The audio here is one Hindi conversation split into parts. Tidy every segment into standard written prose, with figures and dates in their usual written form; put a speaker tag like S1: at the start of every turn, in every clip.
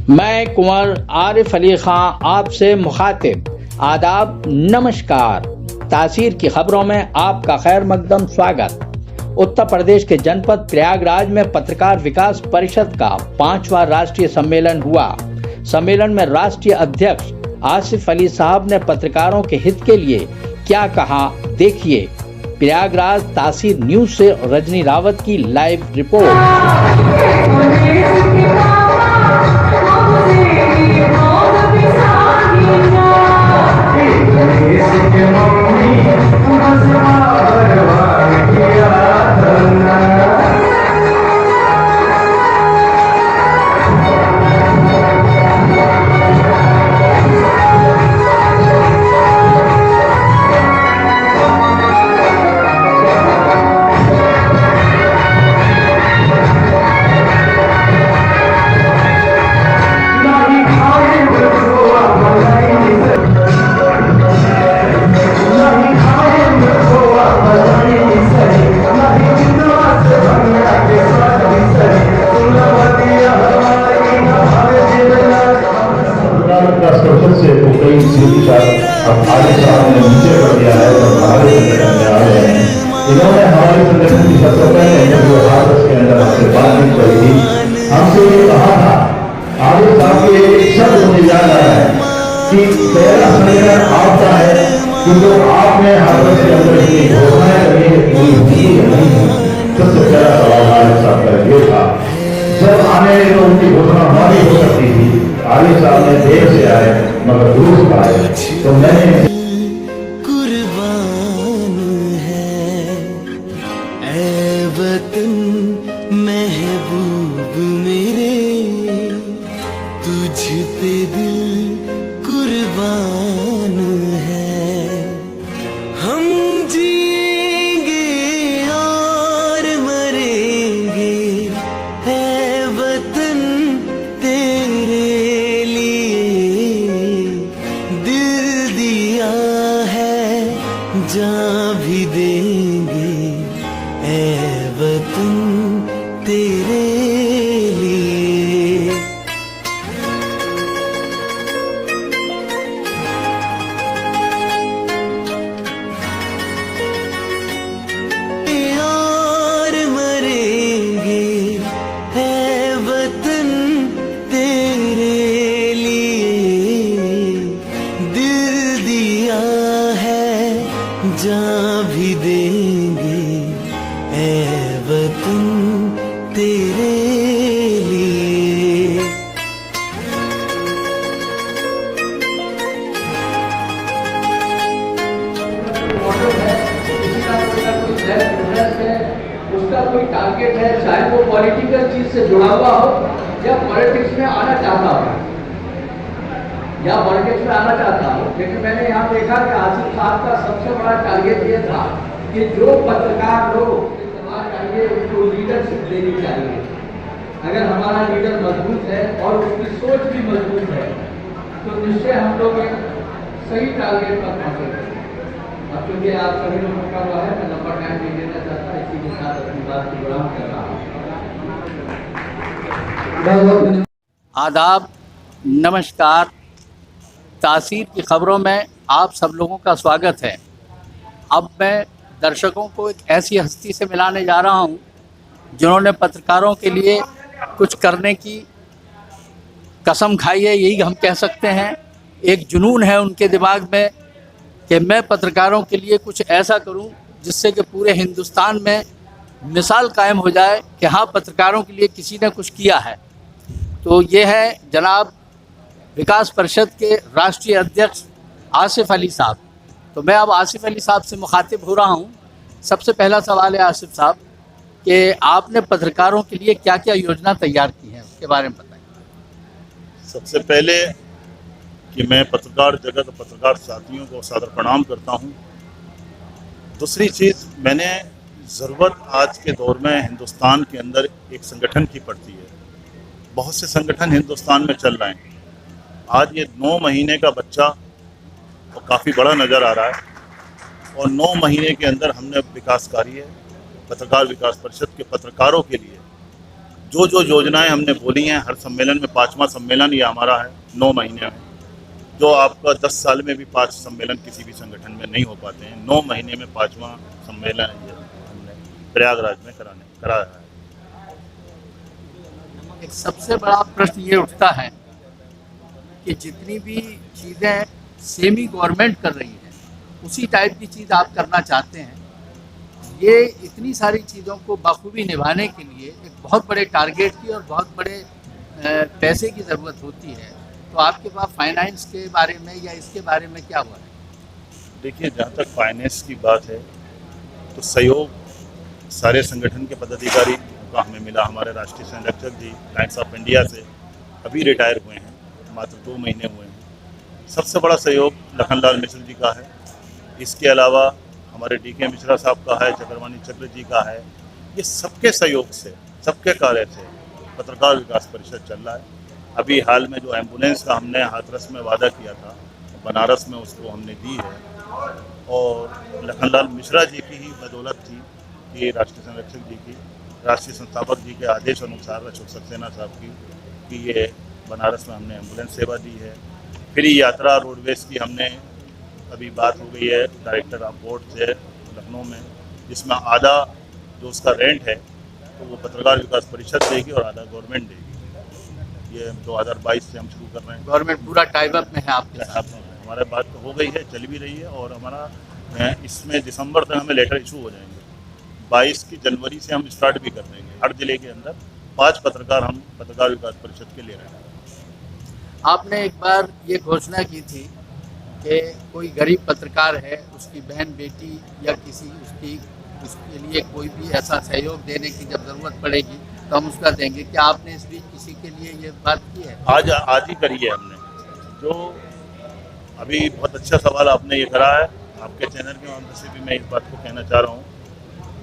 S1: मैं कुंवर आरिफ अली खां आपसे मुखातिब। आदाब, नमस्कार। तासीर की खबरों में आपका खैर मकदम स्वागत। उत्तर प्रदेश के जनपद प्रयागराज में पत्रकार विकास परिषद का 5वां राष्ट्रीय सम्मेलन हुआ। सम्मेलन में राष्ट्रीय अध्यक्ष आसिफ अली साहब ने पत्रकारों के हित के लिए क्या कहा, देखिए प्रयागराज तासीर न्यूज से रजनी रावत की लाइव रिपोर्ट।
S2: इन्होंने हमारे संगठन की सबसे पहले इंटरव्यू हाउस के अंदर हमसे बातचीत करी थी। हमसे ये कहा था, आगे साहब की एक शब्द मुझे याद आ रहा है कि पहला सम्मेलन आपका है कि जो आपने हाउस के अंदर की घोषणाएं करी है पूरी हुई है नहीं। सबसे पहला सवाल आगे साहब का ये था, जब आने तो उनकी घोषणा हमारी हो सकती थी। आगे साहब ने देर से आए मगर दुरुस्त आए, तो मैंने
S3: महबूब मेरे तुझ पे दिल कुर्बान है। हम जिएंगे और मरेंगे है वतन तेरे लिए। दिल दिया है जान भी देंगे है वतन तेरे लिए। और मरेंगे है वतन तेरे लिए। दिल दिया है जान भी देंगे है वतन तेरे लिए।
S4: उसका कोई टारगेट है, चाहे वो पॉलिटिकल चीज से जुड़ा हुआ हो या पॉलिटिक्स में आना चाहता हो लेकिन मैंने यहाँ देखा कि आसिफ साहब का सबसे बड़ा टारगेट ये था कि जो पत्रकार लोग चाहिए उसको लीडरशिप देनी चाहिए। अगर हमारा लीडर मजबूत है और उसकी सोच भी मजबूत है तो निश्चय हम लोग एक सही टारगेट पर पहुंचेंगे। अब क्योंकि आप सभी लोगों का हुआ है, मैं लंबा टाइम नहीं देना चाहता, इसी के साथ अपनी बात को विराम कर रहा हूँ।
S1: आदाब, नमस्कार। तासीर की खबरों में आप सब लोगों का स्वागत है। अब मैं दर्शकों को एक ऐसी हस्ती से मिलाने जा रहा हूं जिन्होंने पत्रकारों के लिए कुछ करने की कसम खाई है, यही हम कह सकते हैं। एक जुनून है उनके दिमाग में कि मैं पत्रकारों के लिए कुछ ऐसा करूं जिससे कि पूरे हिंदुस्तान में मिसाल कायम हो जाए कि हाँ, पत्रकारों के लिए किसी ने कुछ किया है। तो ये है जनाब विकास परिषद के राष्ट्रीय अध्यक्ष आसिफ अली साहब। तो मैं अब आसिफ अली साहब से मुखातिब हो रहा हूँ। सबसे पहला सवाल है आसिफ साहब कि आपने पत्रकारों के लिए क्या क्या योजना तैयार की है, उसके बारे में बताइए।
S2: सबसे पहले कि मैं पत्रकार जगत, पत्रकार साथियों को सादर प्रणाम करता हूँ। दूसरी चीज़, मैंने ज़रूरत आज के दौर में हिंदुस्तान के अंदर एक संगठन की पड़ती है। बहुत से संगठन हिंदुस्तान में चल रहे हैं। आज ये 9 महीने का बच्चा और काफ़ी बड़ा नज़र आ रहा है और 9 महीने के अंदर हमने विकास कार्य पत्रकार विकास परिषद के पत्रकारों के लिए
S5: जो जो योजनाएं हमने बोली हैं हर सम्मेलन में, 5वां सम्मेलन ये हमारा है 9 महीने में, जो आपका 10 साल में भी 5 सम्मेलन किसी भी संगठन में नहीं हो पाते हैं, 9 महीने में 5वां सम्मेलन ये हमने प्रयागराज में कराया है।
S1: एक सबसे बड़ा प्रश्न ये उठता है कि जितनी भी चीज़ें सेमी गवर्नमेंट कर रही हैं उसी टाइप की चीज़ आप करना चाहते हैं। ये इतनी सारी चीज़ों को बखूबी निभाने के लिए एक बहुत बड़े टारगेट की और बहुत बड़े पैसे की ज़रूरत होती है, तो आपके पास फाइनेंस के बारे में या इसके बारे में क्या हुआ है?
S5: देखिए, जहाँ तक फाइनेंस की बात है तो सहयोग सारे संगठन के पदाधिकारी का हमें मिला। हमारे राष्ट्रीय संरक्षक जी लायंस ऑफ इंडिया से अभी रिटायर हुए हैं, मात्र 2 महीने हुए हैं। सबसे बड़ा सहयोग लखनलाल मिश्र जी का है। इसके अलावा हमारे DK मिश्रा साहब का है, चक्रवाणी चक्र जी का है। ये सबके सहयोग से, सबके कार्य से पत्रकार विकास परिषद चल रहा है। अभी हाल में जो एम्बुलेंस का हमने हाथरस में वादा किया था, बनारस में उसको हमने दी है, और लखनलाल मिश्रा जी की ही बदौलत थी कि राष्ट्रीय संरक्षक जी की, राष्ट्रीय संस्थापक जी के आदेश अनुसार अशोक सक्सेना साहब की कि ये बनारस में हमने एम्बुलेंस सेवा दी है। फ्री यात्रा रोडवेज की हमने अभी बात हो गई है डायरेक्टर ऑफ बोर्ड से लखनऊ में, जिसमें आधा जो उसका रेंट है तो वो पत्रकार विकास परिषद देगी और आधा गवर्नमेंट देगी। ये 2022 से हम शुरू कर रहे हैं।
S1: गवर्नमेंट पूरा टाइप अप में है आपके साथ?
S5: हमारे बात तो हो गई है, चल भी रही है, और हमारा इसमें दिसंबर तक हमें लेटर इशू हो जाएंगे। 22 की जनवरी से हम स्टार्ट भी कर देंगे। हर जिले के अंदर 5 पत्रकार हम पत्रकार विकास परिषद के ले रहे हैं।
S1: आपने एक बार ये घोषणा की थी कि कोई गरीब पत्रकार है, उसकी बहन बेटी या किसी उसके लिए कोई भी ऐसा सहयोग देने की जब ज़रूरत पड़ेगी तो हम उसका देंगे। क्या आपने इस बीच किसी के लिए ये बात की है?
S5: आज ही करी है हमने। जो अभी बहुत अच्छा सवाल आपने ये करा है, आपके चैनल के माध्यम से भी मैं इस बात को कहना चाह रहा हूँ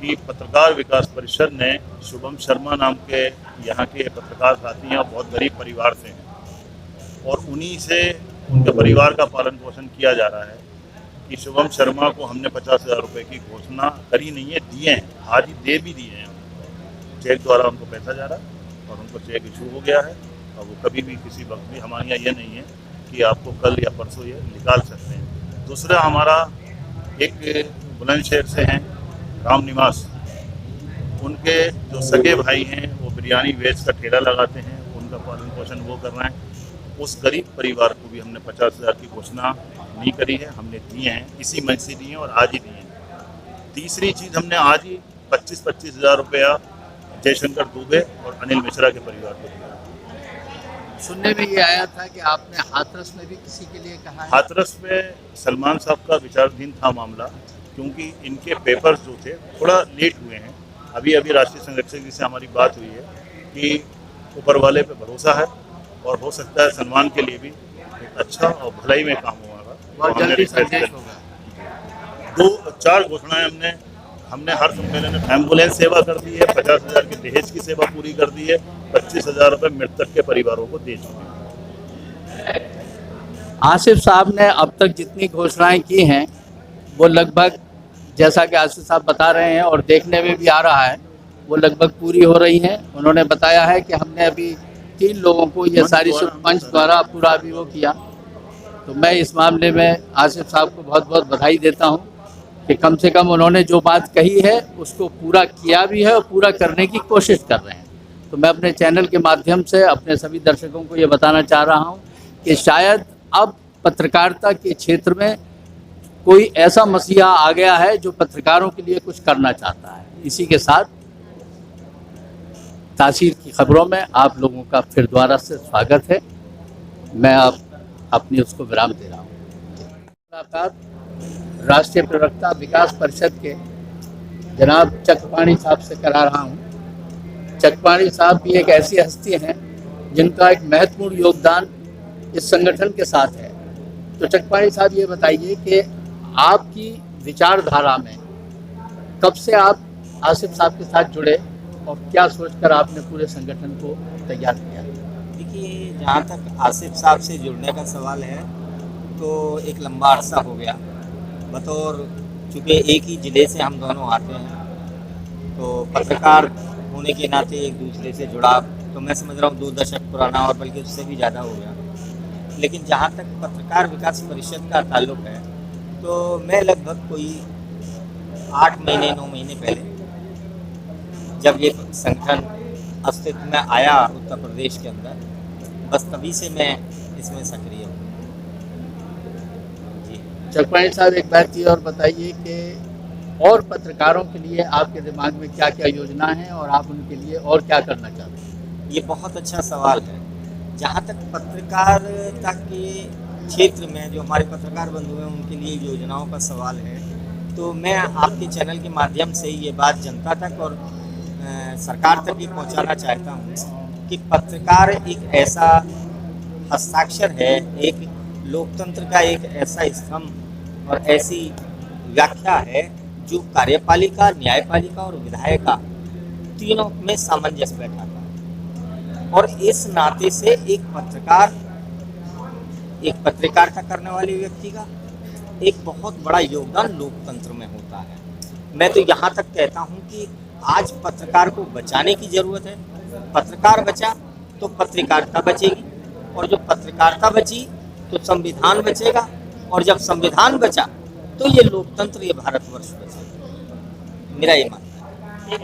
S5: कि पत्रकार विकास परिषद ने शुभम शर्मा नाम के यहाँ के पत्रकार साथी हैं, बहुत गरीब परिवार से हैं, और उन्हीं से उनके परिवार का पालन पोषण किया जा रहा है कि शुभम शर्मा को हमने 50,000 रुपये की घोषणा करी नहीं है, दिए हैं, आज ही दे भी दिए हैं। चेक द्वारा उनको पैसा जा रहा है और उनको चेक इशू हो गया है, और वो कभी भी किसी वक्त भी, हमारे यहाँ ये नहीं है कि आपको कल या परसों ये निकाल सकते हैं। दूसरा हमारा एक बुलंदशहर से हैं राम निवास, उनके जो सगे भाई हैं वो बिरयानी वेच का ठेला लगाते हैं, उनका पालन पोषण वो कर रहे हैं। उस गरीब परिवार को भी हमने 50,000 की घोषणा नहीं करी है, हमने दिए हैं, इसी मंच से दिए हैं और आज ही दिए हैं। तीसरी चीज़ हमने आज ही 25-25 हज़ार रुपया जयशंकर दुबे और अनिल मिश्रा के परिवार को दिया।
S1: सुनने में ये आया था कि आपने हाथरस में भी किसी के लिए कहा है?
S5: हाथरस में सलमान साहब का विचाराधीन था मामला, क्योंकि इनके पेपर्स जो थे थोड़ा लेट हुए हैं। अभी अभी राष्ट्रीय संरक्षक जी से हमारी बात हुई है कि ऊपर वाले पे भरोसा है और हो सकता है सलमान के लिए भी एक अच्छा और भलाई में काम होगा।
S1: बहुत जल्दी संदेश होगा।
S5: 2-4 घोषणाएं हमने हर सम्मेलन में एम्बुलेंस सेवा कर दी है, 50,000 की दहेज की सेवा पूरी कर दी है, 25,000 रुपये मृतक के परिवारों को दे चुके हैं।
S1: आसिफ साहब ने अब तक जितनी घोषणाएं की हैं वो लगभग, जैसा कि आसिफ साहब बता रहे हैं और देखने में भी आ रहा है, वो लगभग पूरी हो रही हैं। उन्होंने बताया है कि हमने अभी 3 लोगों को ये सारी पंच द्वारा पूरा अभी वो किया। तो मैं इस मामले में आसिफ साहब को बहुत बहुत बधाई देता हूँ कि कम से कम उन्होंने जो बात कही है उसको पूरा किया भी है और पूरा करने की कोशिश कर रहे हैं। तो मैं अपने चैनल के माध्यम से अपने सभी दर्शकों को ये बताना चाह रहा हूँ कि शायद अब पत्रकारिता के क्षेत्र में कोई ऐसा मसीहा आ गया है जो पत्रकारों के लिए कुछ करना चाहता है। इसी के साथ तासीर की खबरों में आप लोगों का फिर दोबारा से स्वागत है। मैं अब अपनी उसको विराम दे रहा हूँ। मुलाकात राष्ट्रीय प्रवक्ता विकास परिषद के जनाब चक्रपाणी साहब से करा रहा हूँ। चक्रपाणी साहब भी एक ऐसी हस्ती हैं जिनका एक महत्वपूर्ण योगदान इस संगठन के साथ है। तो चक्रपाणी साहब ये बताइए कि आपकी विचारधारा में कब से आप आसिफ साहब के साथ जुड़े और क्या सोचकर आपने पूरे संगठन को तैयार किया?
S6: देखिए, जहाँ तक आसिफ साहब से जुड़ने का सवाल है तो एक लंबा अरसा हो गया। चूँकि एक ही ज़िले से हम दोनों आते हैं, तो पत्रकार होने के नाते एक दूसरे से जुड़ाव, तो मैं समझ रहा हूँ 2 दशक पुराना और बल्कि उससे भी ज़्यादा हो गया। लेकिन जहाँ तक पत्रकार विकास परिषद का ताल्लुक है, तो मैं लगभग कोई 8 महीने 9 महीने पहले जब ये संगठन अस्तित्व में आया उत्तर प्रदेश के अंदर, बस तभी से मैं इसमें सक्रिय हूँ। जी।
S1: चकवाणी साहब, एक बात ये और बताइए कि और पत्रकारों के लिए आपके दिमाग में क्या क्या योजना है और आप उनके लिए और क्या करना चाहते हैं?
S6: ये बहुत अच्छा सवाल है। जहाँ तक पत्रकारिता के क्षेत्र में जो हमारे पत्रकार बंधु हैं उनके लिए योजनाओं का सवाल है, तो मैं आपके चैनल के माध्यम से ये बात जनता तक और सरकार तक ये पहुँचाना चाहता हूँ कि पत्रकार एक ऐसा हस्ताक्षर है, एक लोकतंत्र का एक ऐसा स्तंभ और ऐसी व्याख्या है जो कार्यपालिका, न्यायपालिका और विधायिका तीनों में सामंजस्य बैठाता है। और इस नाते से एक पत्रकारिता करने वाले व्यक्ति का एक बहुत बड़ा योगदान लोकतंत्र में होता है। मैं तो यहाँ तक कहता हूँ कि आज पत्रकार को बचाने की ज़रूरत है। पत्रकार बचा तो पत्रकारिता बचेगी, और जो पत्रकारिता बची तो संविधान बचेगा, और जब संविधान बचा तो ये लोकतंत्र, ये भारतवर्ष बचेगा। मेरा ये मानना है।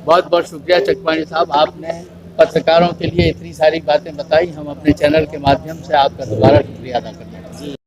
S1: बहुत बहुत शुक्रिया चकवाणी साहब, आपने पत्रकारों के लिए इतनी सारी बातें बताई। हम अपने चैनल के माध्यम से आपका दोबारा शुक्रिया अदा करते हैं।
S6: जी।